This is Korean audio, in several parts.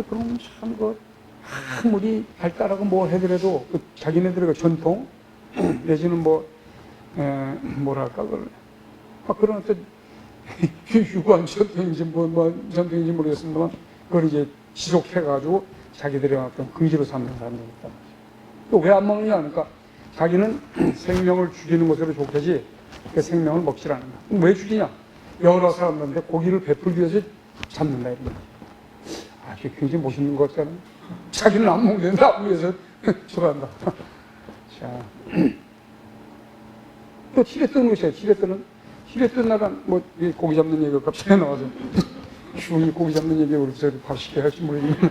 그럼 참, 아무리 발달하고 뭘 해더라도, 자기네들의 전통, 내지는 뭐랄까, 그런 어떤, 유구한 전통인지, 전통인지 모르겠습니다만, 그걸 이제 지속해가지고 자기들의 어떤 긍지로 삼는 사람들이 있단 말이죠. 또 왜 안 먹느냐 하니까, 자기는 생명을 죽이는 것으로 좋겠지, 그 생명을 먹질 않는다. 왜 죽이냐? 여러 사람들한테 고기를 베풀기 위해서 잡는다, 이런 거죠. 그게 굉장히 멋있는 것 같잖아요. 자기는 안 먹는데 남 위해서 좋아한다. 자, 또 티베트는 있어요. 티베트 나간 고기 잡는 얘기가 갑자기 나와서 흉이 고기 잡는 얘기 우리 저리 밥 시켜야 할지 모르겠는데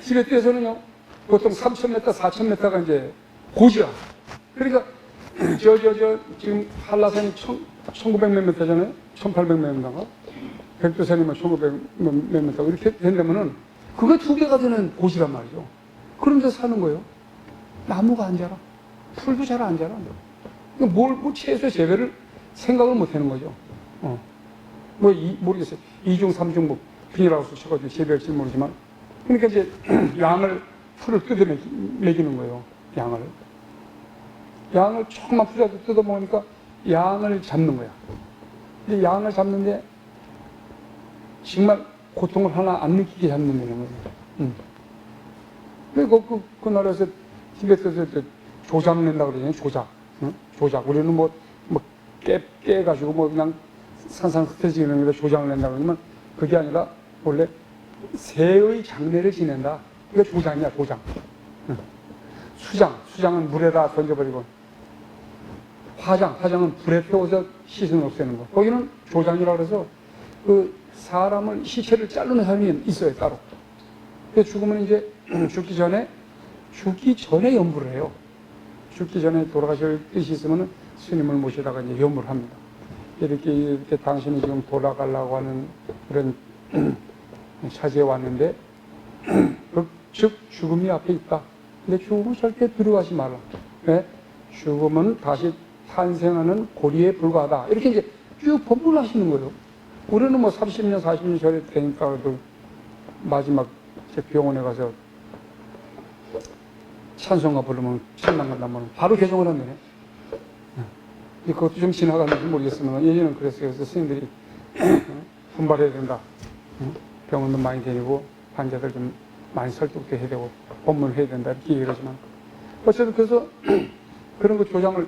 티베트에서는요 보통 3,000m, 4,000m가 이제 고지라. 그러니까 지금 한라산이 1,900 몇 m잖아요. 1,800 몇 m인가? 백두산이면 1,500 몇 m 이렇게 된다면은 그게 2개가 되는 곳이란 말이죠. 그런 데 사는 거예요. 나무가 안 자라. 풀도 잘 안 자라. 채소 재배를 생각을 못 하는 거죠. 모르겠어요. 2중, 3중 비닐하우스 쳐가지고 재배할지 모르지만. 그러니까 이제 풀을 뜯어 먹이는 거예요. 양을 조금만 풀이라도 뜯어 먹으니까 양을 잡는 거야. 근데 양을 잡는데 정말 고통을 하나 안 느끼게 잡는다는 거예요. 그 나라에서 티베트에서 조작 낸다고 그러잖아요. 조작. 우리는 깨가지고 그냥 산산 흩어지는 거에 조작을 낸다고 그러면 그게 아니라 원래 새의 장례를 지낸다. 그게 조장이야, 조장. 수장은 물에다 던져버리고. 화장은 불에 태워서 시선 없애는 거. 거기는 조장이라고 해서 사람을, 시체를 자르는 사람이 있어요, 따로. 죽으면 이제 죽기 전에 연부를 해요. 죽기 전에 돌아가실 뜻이 있으면 스님을 모시다가 이제 연부를 합니다. 이렇게 당신이 지금 돌아가려고 하는 그런 차지에 왔는데, 즉, 죽음이 앞에 있다. 근데 죽음은 절대 두려워하지 말라. 왜? 죽음은 다시 탄생하는 고리에 불과하다. 이렇게 이제 쭉 법문을 하시는 거예요. 우리는 30년, 40년 전에 되니까 마지막 제 병원에 가서 찬송가 부르면 천당 간다면 바로 개종을 한다네. 그것도 좀 지나갔는지 모르겠으면 예전에는 그랬어요. 그래서 스님들이 분발해야 된다. 병원도 많이 다니고 환자들 좀 많이 설득도 해야 되고 법문을 해야 된다 이렇게 얘기를 하지만 어쨌든 그래서 그런 거 조장을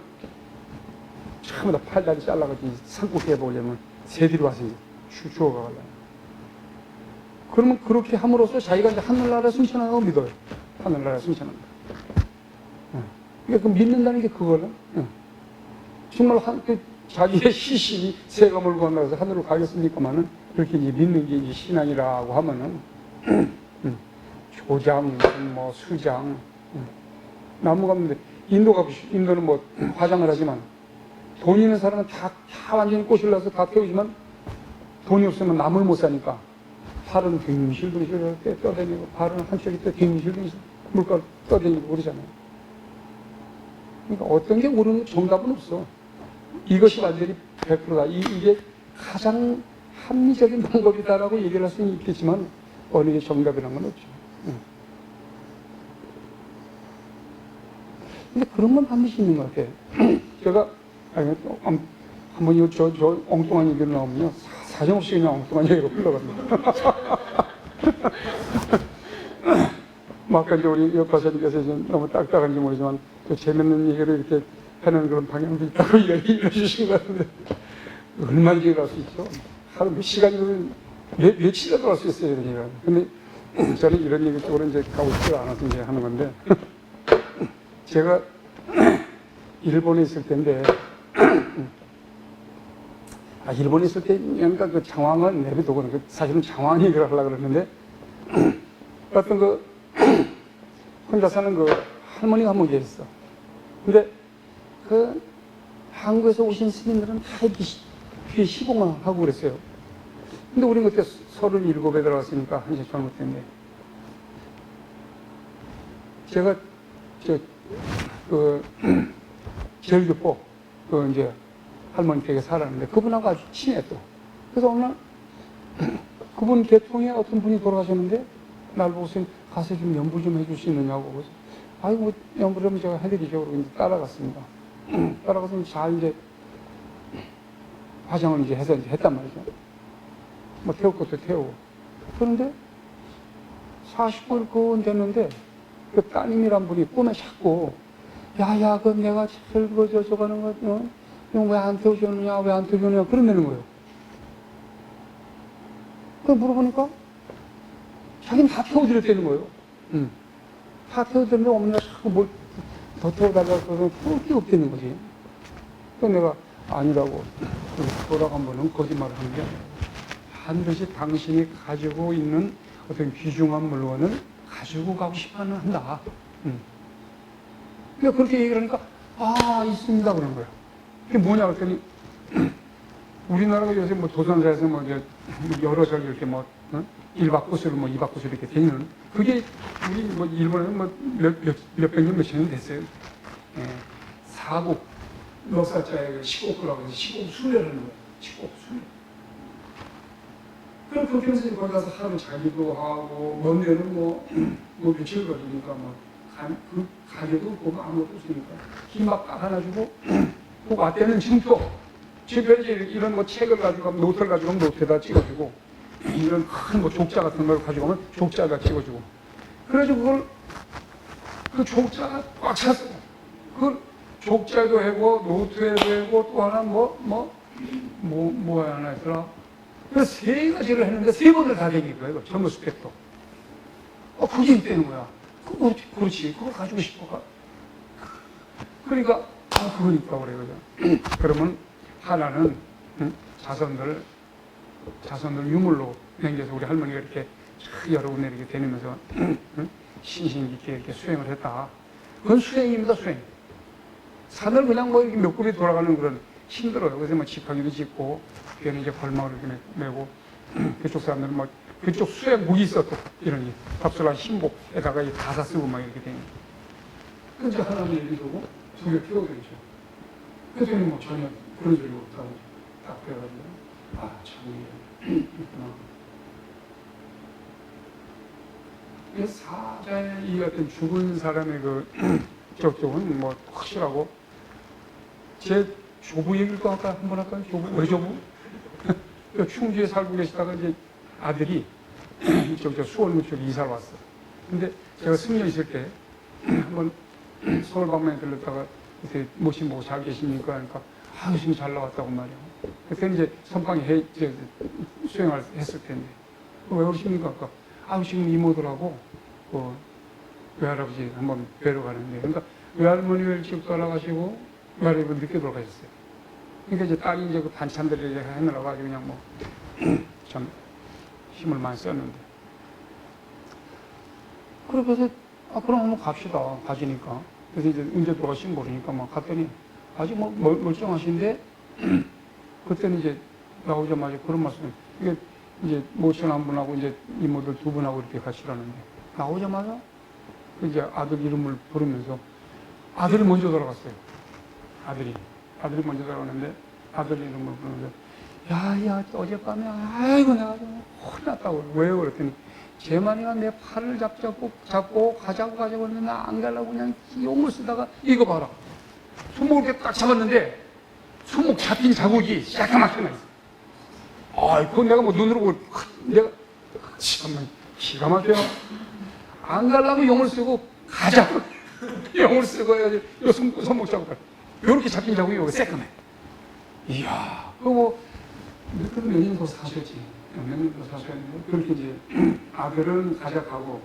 전부 다 팔다리 잘라가지고 산꼭대기에 해보려면 새들이 와서 이제 죽어가려고. 그러면 그렇게 함으로써 자기가 이제 하늘나라에 승천한다고 믿어요. 하늘나라에 승천한다. 그러니까 믿는다는 게 그거는. 정말 자기의 시신이 새가 몰고 간다고 해서 하늘로 가겠습니까만은 그렇게 이제 믿는 게 이제 신앙이라고 하면은 조장, 수장, 나무가 없는데 인도는 화장을 하지만 돈 있는 사람은 다 완전히 꽃을 나서 다 태우지만 돈이 없으면 나무를 못 사니까 팔은 빙실빙실 떠다니고 발은 한쪽이 또 빙실빙실 물가를 떠다니고 그러잖아요. 그러니까 어떤 게 옳은 정답은 없어. 이것이 완전히 100%다. 이게 가장 합리적인 방법이다라고 얘기를 할 수는 있겠지만 어느 게 정답이라는 건 없죠. 근데 그런 건 반드시 있는 것 같아요. 제가 한번 저 엉뚱한 얘기를 나오면요 사정없이 그냥 엉뚱한 얘기로 흘러갑니다. 아까 이제 우리 옆 박사님께서 너무 딱딱한지 모르지만 또 재밌는 얘기를 이렇게 하는 그런 방향도 있다고 이야기해 주신 것 같은데 얼마나 얘기를 할 수 있죠? 하루 몇 시간이면 며칠이라도 할 수 있어요, 이런 얘기를. 근데 저는 이런 얘기 쪽으로 이제 가고 싶지 않아서 이제 하는 건데 제가 일본에 있을 때인데 일본에 있을 때 그러니까 그 장황은 내비두고 사실은 장황 얘기를 하려고 그랬는데 어떤 혼자 사는 할머니가 한 분 계셨어. 근데 한국에서 오신 스님들은 다 귀에 시공을 하고 그랬어요. 근데 우리는 그때 37에 들어갔으니까 이제 젊을 때인데 제가 제일교포 이제 할머니 댁에 살았는데 그분하고 아주 친해 또. 그래서 어느 날 그분 계통에 어떤 분이 돌아가셨는데 날 보고서 가서 좀 연부 좀 해줄 수 있느냐고. 그래서 아이고 뭐 연부를 제가 해드리죠. 그러고 이제 따라갔습니다. 따라가서 잘 이제 화장을 이제 해서 이제 했단 말이죠. 뭐 태울 것도 태우고. 그런데 49일 됐는데 그 따님이란 분이 꿈에 자꾸 야야 그 내가 제일 저거 하는 거 이거 왜 안 태워주느냐 왜 안 태워주느냐 그런다는 거예요. 그 물어보니까 자기는 다 태워드렸다는 거예요. 다 태워드렸는데 어머니가 자꾸 뭘 더 태워달라고 그러면 태울 게 없다는 거지. 그래서 내가 아니라고 돌아간 분은 거짓말을 하는 게 반드시 당신이 가지고 있는 어떤 귀중한 물건을 가지고 가고 싶어는 한다. 그러니까 그렇게 얘기를 하니까 있습니다 그런 거야. 그게 뭐냐 그랬더니 우리나라가 요새 뭐 도산사에서 뭐 여러 저기 이렇게 뭐 1박 구슬 뭐 2박 구슬 이렇게 되는 그게 우리 뭐 일본에는 뭐 몇백 년 몇천 년 됐어요. 사국 넉살자에 식국구라고 해서 식국 순례를 하는 거예요. 식국 순례. 그럼 그렇게 해서 거기 가서 하루 자기도 하고 먼 데는 뭐 며칠 걸리니까 그 가게도 없고 아무것도 없으니까 김밥 딱 하나 주고 그 왔대는 증표 주변에 이런 뭐 책을 가지고 가면 노트를 가지고 가면 노트에다 찍어주고 이런 큰 뭐 족자 같은 걸 가지고 가면 족자에다 찍어주고 그래가지고 그걸 그 족자가 꽉 찼어요. 그걸 족자에도 하고 노트에도 하고 또 하나 뭐 하나 있더라. 그래서 세 가지를 했는데 세 번을 다 되긴 거예요. 전부 스펙도. 그게 있다는 거야. 그렇지. 그걸 가지고 싶어. 그러니까 그건 있다고 그래요. 그러면 하나는 자손들 유물로 남겨서 우리 할머니가 이렇게 여러 군데 이렇게 다니면서 신신 있게 이렇게 수행을 했다. 그건 수행입니다, 수행. 산을 그냥 뭐 이렇게 몇 굽이 돌아가는 그런 힘들어요. 그래서 뭐 지팡이도 짚고 뒤에는 이제 걸막을 이렇게 메고 그쪽 사람들은 뭐 그쪽 수행 무기 있어 또 이러니 갑술한 신복에다가 가사 쓰고 막 이렇게 되니. 근데 하나는 얘기 두고 두 개 키워드리죠. 그랬더니 뭐 전혀 그런 소리 못하고 딱 그래가지고 참 있구나. 이 사자의 이 어떤 죽은 사람의 그 쪽은 뭐 확실하고 제 조부 얘기를 또 아까 한번 할까요? 조부? 우리 조부? 충주에 살고 계시다가 이제 아들이 이쪽 수원문 쪽에 이사를 왔어. 근데 제가 승려 있을 때 한번 서울 방문에 들렀다가 그때 모신 보고 잘 계십니까? 그러니까 교수님 잘 나왔다고 말이야. 그때 이제 선방에 수행을 했을 텐데 왜 그러십니까? 그러니까 지금 이모들하고 외할아버지 한번 뵈러 가는데 그러니까 외할머니가 일찍 돌아가시고 외할아버지가 늦게 돌아가셨어요. 그러니까 이제 딸이 이제 그 반찬들을 이제 해놓으라고 아주 그냥 참 힘을 많이 썼는데. 그래서 그럼 한번 갑시다. 가지니까. 그래서 이제 언제 돌아가신 모르니까 갔더니 아직 멀쩡하신데 그때는 이제 나오자마자 그런 말씀. 이게 이제 모친 한 분하고 이제 이모들 두 분하고 이렇게 같이 가는데 나오자마자 이제 아들 이름을 부르면서 아들이 먼저 돌아갔어요. 아들이 먼저 돌아가는데 아들 이름을 부르면서 야 어젯밤에 아이고 내가 좀 혼났다고. 왜요? 그랬더니 재만이가 내 팔을 잡고 가자고 했는데 나 안 가려고 그냥 용을 쓰다가 이거 봐라. 손목을 이렇게 딱 잡았는데 손목 잡힌 자국이 새까맣게 나 있어. 그건 내가 눈으로 보고 내가 참 기가 막혀요. 안 가려고 용을 쓰고 가자고 용을 쓰고 해야지 손목 잡고 이렇게 잡힌 자국이 여기 새까매. 이야, 그거 몇 년 더 사셨지. 몇 년 더 사셨는데 그렇게 이제 아들은 가자고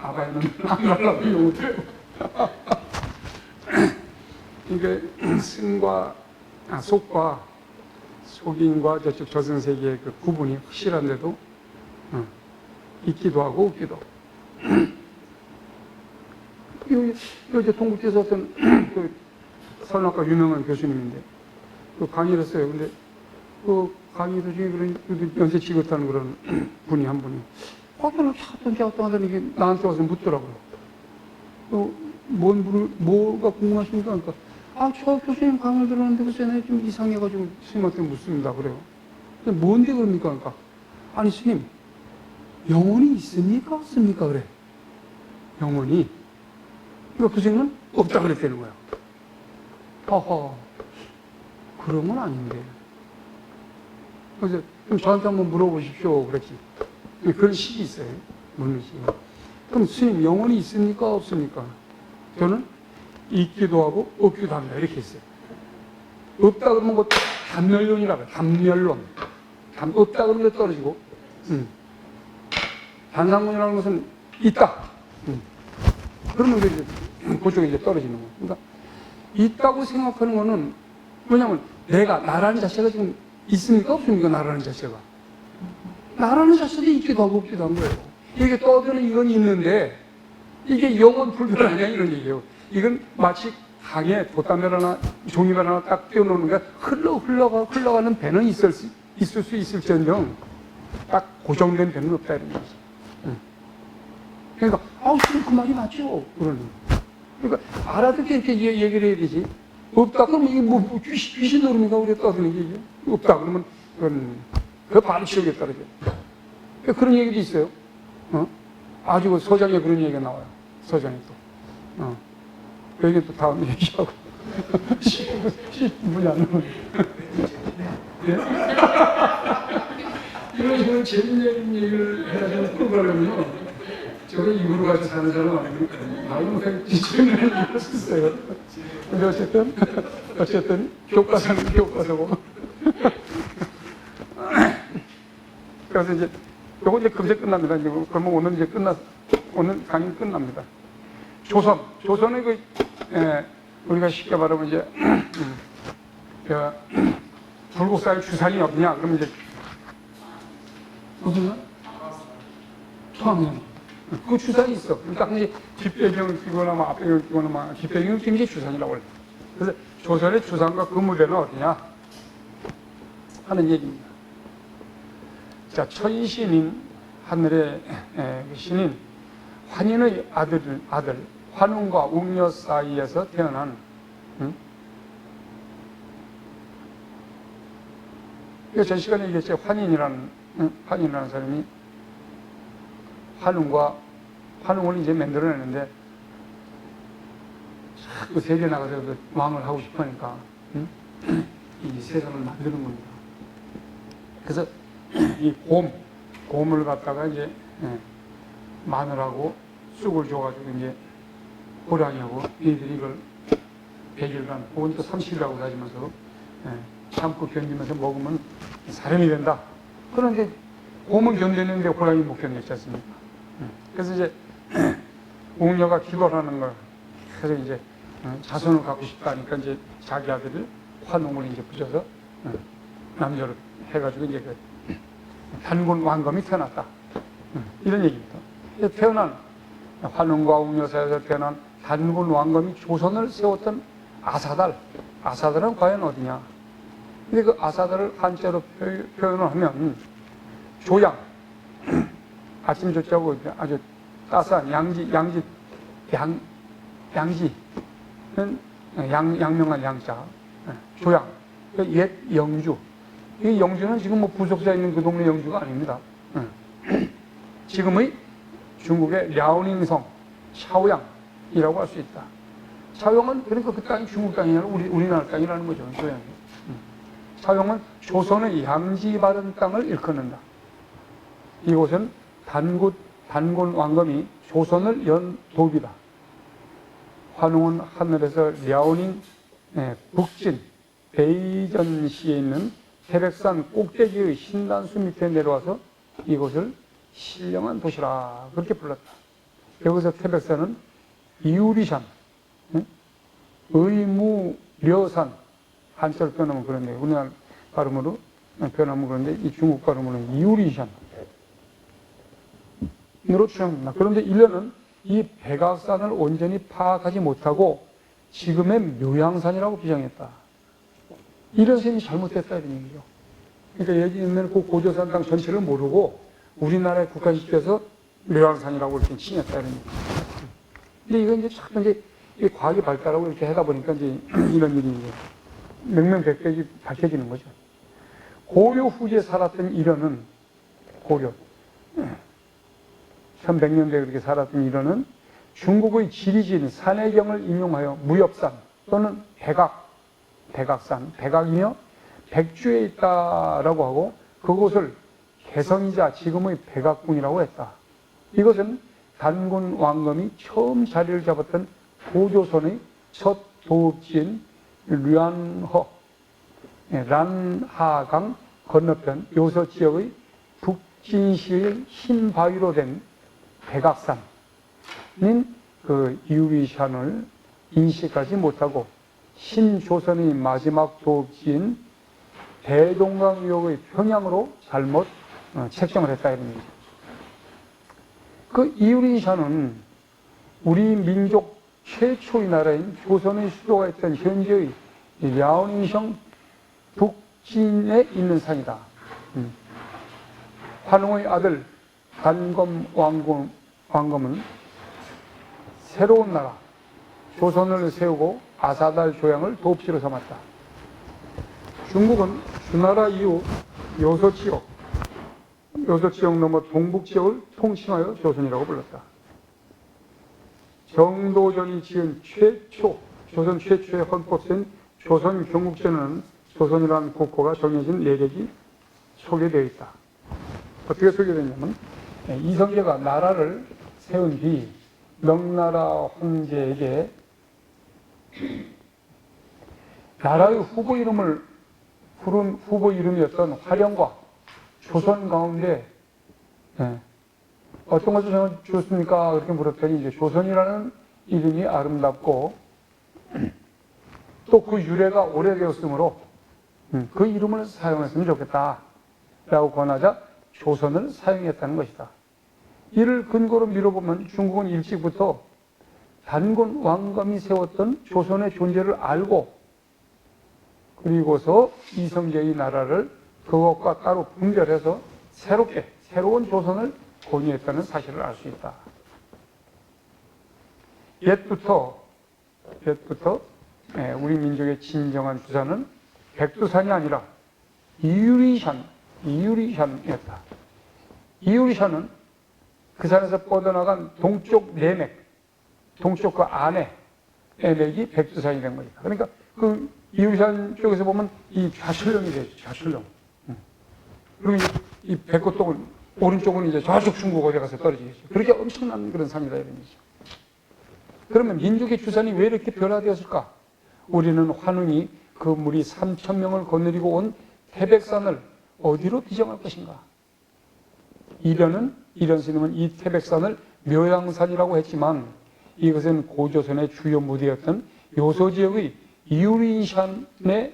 아바이는 안 가려고 용을 들고. 그러니까 속과 속인과 저쪽 저승세계의 그 구분이 확실한데도 있기도 하고 없기도 하고. 이제 동국대에서 어떤 그 선악과 유명한 교수님인데 그 강의를 했어요. 근데 그 강의 도중에 그런 연세 지긋한 그런 분이 한 분이 어떤 하더니 이게 나한테 와서 묻더라고요. 뭐가 궁금하십니까? 그러니까 저 교수님 강의를 들었는데 글쎄 내가 좀 이상해가지고 스님한테 묻습니다. 그래요. 근데 뭔데 그럽니까? 그러니까 아니 스님 영혼이 있습니까? 없습니까? 그래. 영혼이. 그러니까 그 스님은 없다 그랬다는 거야. 허허. 그런 건 아닌데. 그래서 그럼 저한테 한번 물어보십시오. 그랬지. 그런 식이 있어요. 묻는 식이. 그럼 스님, 영혼이 있습니까? 없습니까? 저는 있기도 하고 없기도 합니다. 이렇게 했어요. 없다 그러면 뭐 단멸론이라고 해요. 단멸론. 없다 그러면 떨어지고, 단상론이라는 것은 있다. 그러면 이제 그쪽에 이제 떨어지는 거예요. 그러니까 있다고 생각하는 거는 뭐냐면 내가, 나라는 자체가 지금 있습니까? 없습니까? 나라는 자체가. 나라는 자체도 있기도 하고 없기도 한 거예요. 이게 떠드는 이건 있는데 이게 영원 불변하냐 이런 얘기예요. 이건 마치 강에 돛담배 하나, 종이배 하나 딱 띄워놓는 게 흘러가는 배는 있을 수 있을지언정 딱 고정된 배는 없다 이런 거지. 그러니까 그 말이 맞죠. 그러는. 그러니까 알아듣게 이렇게 얘기를 해야 되지. 없다 그러면 이게 뭐 귀신 노름인가 우리가 떠드는 게 이게 없다 그러면 그건 바로 지옥에 떨어져. 그런 얘기도 있어요. 아주 서장에 그런 얘기가 나와요. 서장에 또. 그 얘기는 또 다음 얘기하고. 10분이 안 나오네. 예? 이런 식으로 재밌는 얘기를 해가지고 끌어가려면요. 저게 이구로 가서 사는 사람 아니니까. 나도 재밌는 얘기를 할 수 있어요. 근데 어쨌든, 교과서는 교과서고. 그래서 이제, 요거 이제 금세 끝납니다. 이제 그러면 오늘 이제 오늘 강의는 끝납니다. 조선의 우리가 쉽게 말하면 이제, 불국사의 주산이 어디냐? 그러면 이제, 무슨 토항령. 그 주산이 있어. 그러니까 이제 뒷배경을 끼거나 뭐 앞배경을 끼거나 뭐 뒷배경을 끼는 게 주산이라고 그래. 그래서 조선의 주산과 그 무대는 어디냐? 하는 얘기입니다. 자, 천신인, 하늘의 신인, 환인의 아들, 환웅과 웅녀 사이에서 태어난, 이거 전 시간에 얘기했죠. 환인이라는 사람이 환웅을 이제 만들어내는데, 자꾸 세계 나가서 그 왕을 하고 싶어 하니까, 이 세상을 만드는 겁니다. 그래서 이 곰을 갖다가 이제, 마늘하고 쑥을 줘가지고 이제, 호랑이하고 얘들이 이걸 100일간, 혹은 또 30일이라고 다니면서, 참고 견디면서 먹으면 사람이 된다. 그런데 곰은 견디는데 호랑이 못 견뎠지 않습니까? 그래서 이제 웅녀가 기도를 하는 걸, 그래서 이제 자손을 갖고 싶다니까 이제 자기 아들을 환웅을 이제 붙여서 남자로 해가지고 이제 그 단군 왕검이 태어났다. 이런 얘기입니다. 태어난 환웅과 웅녀 사이에서 태어난 단군 왕검이 조선을 세웠던 아사달은 과연 어디냐? 근데 그 아사달을 한자로 표현을 하면 조양, 아침 조자고 아주 따스한 양지는 양명한 양자, 조양, 옛 영주. 이 영주는 지금 뭐 부속사 있는 그 동네 영주가 아닙니다. 지금의 중국의 랴오닝성, 샤오양이라고 할 수 있다. 샤오양은 그러니까 그 땅이 중국 땅이 아니라 우리나라 땅이라는 거죠. 조양이. 샤오양은 조선의 양지 바른 땅을 일컫는다. 이곳은 단군 왕검이 조선을 연 도비다. 환웅은 하늘에서 랴오닝 북진 베이전시에 있는 태백산 꼭대기의 신단수 밑에 내려와서 이곳을 신령한 도시라 그렇게 불렀다. 여기서 태백산은 이우리산, 의무려산, 한자로 표현하면 그런데 우리나라 발음으로 표현하면 그런데 이 중국 발음으로는 이우리산 으로 추정됩니다. 그런데 인류는 이 백악산을 온전히 파악하지 못하고 지금의 묘양산이라고 비정했다. 이런 셈이 잘못됐다 이런 얘기죠. 그러니까 예전에는 그 고조산 땅 전체를 모르고 우리나라에 국한시켜서 묘양산이라고 이렇게 칭했다 이런 얘기죠. 근데 이건 이제 참 이제 과학이 발달하고 이렇게 하다 보니까 이제 이런 일이 이제 명명백백이 밝혀지는 거죠. 고려 후기에 살았던 일현은 고려 1100년대 그렇게 살았던 이론은 중국의 지리지인 산해경을 인용하여 무엽산 또는 백악산, 백악이며 백주에 있다라고 하고 그곳을 개성이자 지금의 백악군이라고 했다. 이것은 단군 왕검이 처음 자리를 잡았던 고조선의 첫 도읍지인 란하강 건너편 요서 지역의 북진시의 흰 바위로 된 백악산인 그 이유리산을 인식하지 못하고 신조선의 마지막 도읍지인 대동강유역의 평양으로 잘못 책정을 했다 이런 얘기죠. 그 이유리산은 우리 민족 최초의 나라인 조선의 수도가 있던 현재의 랴오닝성 북진에 있는 산이다. 환웅의 아들 단검 왕검은 새로운 나라 조선을 세우고 아사달 조양을 도읍지로 삼았다. 중국은 주나라 이후 요서 지역 넘어 동북 지역을 통칭하여 조선이라고 불렀다. 정도전이 지은 조선 최초의 헌법인 조선 경국제는 조선이라는 국호가 정해진 내력이 소개되어 있다. 어떻게 소개되냐면 이성계가 나라를 세운 뒤 명나라 황제에게 나라의 후보 이름이었던 화령과 조선 가운데 어떤 것을 주었습니까? 그렇게 물었더니 이제 조선이라는 이름이 아름답고 또 그 유래가 오래되었으므로 그 이름을 사용했으면 좋겠다라고 권하자 조선을 사용했다는 것이다. 이를 근거로 미뤄보면 중국은 일찍부터 단군 왕검이 세웠던 조선의 존재를 알고 그리고서 이성계의 나라를 그것과 따로 분별해서 새로운 조선을 건의했다는 사실을 알 수 있다. 옛부터 우리 민족의 진정한 주산은 백두산이 아니라 이유리산이었다. 이유리산은 그 산에서 뻗어나간 동쪽 내맥, 동쪽 그 안에 내맥이 백두산이 된 거니까. 그러니까 그 이유리산 쪽에서 보면 이 좌출령이 되죠. 좌출령. 그리고 이 백고동은 오른쪽은 이제 저쪽 중국 어디 가서 떨어지겠죠. 그렇게 엄청난 그런 산이다 이런 얘기죠. 그러면 민족의 주산이 왜 이렇게 변화되었을까? 우리는 환웅이 그 무리 3,000명을 거느리고 온 태백산을 어디로 비정할 것인가? 이런 스님은 이 태백산을 묘양산이라고 했지만 이것은 고조선의 주요 무대였던 요소 지역의 이유리산에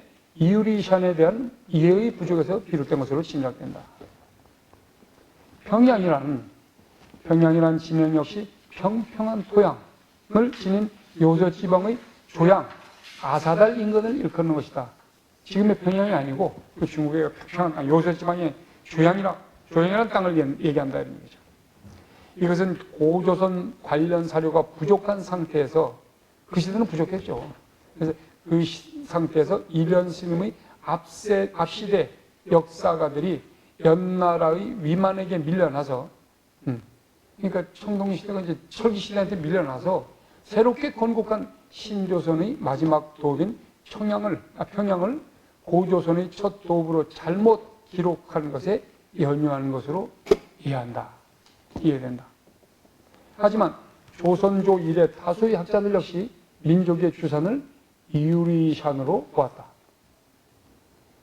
대한 이해의 부족에서 비롯된 것으로 짐작된다. 평양이라는 지명 역시 평평한 토양을 지닌 요소 지방의 조양, 아사달 인근을 일컫는 것이다. 지금의 평양이 아니고 그 중국의 평평한 요소 지방의 조양이라는 땅을 얘기한다 이런 얘기죠. 이것은 고조선 관련 사료가 부족한 상태에서 그 시대는 부족했죠. 그래서 그 상태에서 이련 스님의 앞시대 역사가들이 연나라의 위만에게 밀려나서 그러니까 청동시대가 이제 철기시대한테 밀려나서 새롭게 건국한 신조선의 마지막 도읍인 평양을 고조선의 첫 도읍으로 잘못 기록한 것에 연유하는 것으로 이해된다. 하지만 조선조 이래 다수의 학자들 역시 민족의 주산을 이유리산으로 보았다.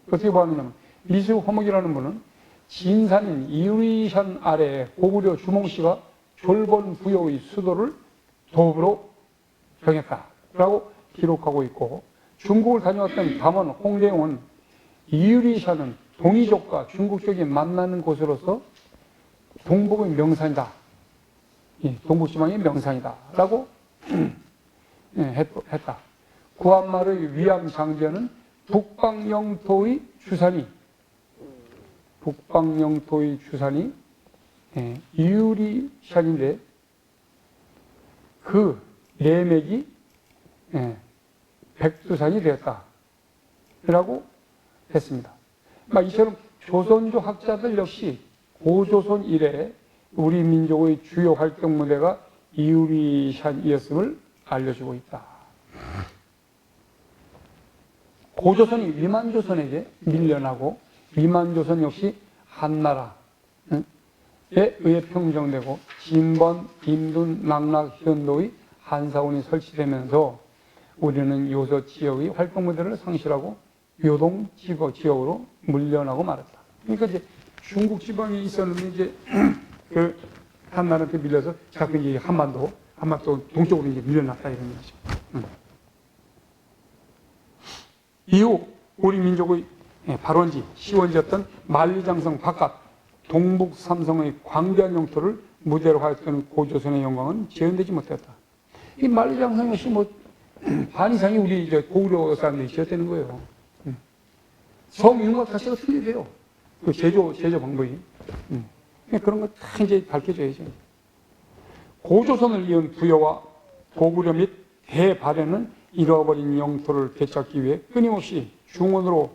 어떻게 보았느냐면 미수 호목이라는 분은 진산인 이유리산 아래에 고구려 주몽씨가 졸본 부여의 수도를 도읍으로 정했다라고 기록하고 있고 중국을 다녀왔던 담원 홍대용은 이유리산은 동이족과 중국족이 만나는 곳으로서 동북의 명산이다. 동북지방의 명산이다라고 했다. 구한말의 위암 장제는 북방영토의 주산이 이유리산인데 그 내맥이 백두산이 되었다라고 했습니다. 이처럼 조선조 학자들 역시 고조선 이래 우리 민족의 주요 활동 무대가 이유리샷이었음을 알려주고 있다. 고조선이 위만조선에게 밀려나고 위만조선 역시 한나라에 의해 평정되고 진번, 임둔, 낙락, 현도의 한사원이 설치되면서 우리는 요서 지역의 활동 무대를 상실하고 요동 지역으로 물려나고 말았다. 그러니까 이제 중국 지방에 있었는데 이제 그 한나라한테 밀려서 자꾸 이제 한반도 동쪽으로 이제 밀려났다 이런 거죠. 이후 우리 민족의 발원지, 시원지였던 만리장성 바깥 동북 삼성의 광대한 영토를 무대로 하였던 고조선의 영광은 재현되지 못했다. 이 만리장성 역시 뭐 반 이상이 우리 이제 고구려 사람들이 지었다는 거예요. 성 윤곽 자체가 틀리대요. 그 제조 방법이. 그런 거 다 이제 밝혀져야죠. 고조선을 이은 부여와 고구려 및 대발해는 잃어버린 영토를 되찾기 위해 끊임없이 중원으로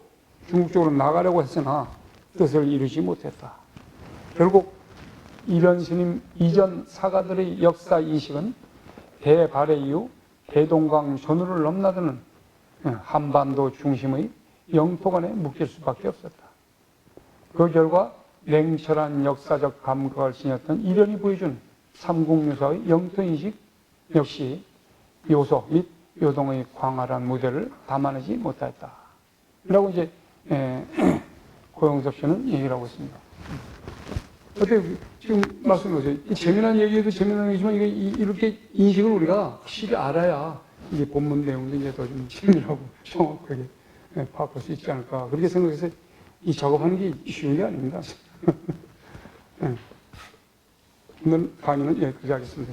중국 쪽으로 나가려고 했으나 뜻을 이루지 못했다. 결국 이런 스님 이전 사가들의 역사 인식은 대발해 이후 대동강 전우를 넘나드는 한반도 중심의 영토관에 묶일 수밖에 없었다. 그 결과 냉철한 역사적 감각을 지녔던 이련이 보여준 삼국유사의 영토인식 역시 요소 및 요동의 광활한 무대를 담아내지 못했다. 라고 이제 고영섭 씨는 얘기를 하고 있습니다. 어떻게 지금 말씀하세요? 재미난 얘기에도 재미난 얘기지만 이렇게 인식을 우리가 확실히 알아야 이게 본문 내용도 이제 더 좀 재미나고 정확하게 파악할 수 있지 않을까. 그렇게 생각해서 이 작업하는 게 쉬운 게 아닙니다. 오늘 강의는 여기까지 하겠습니다.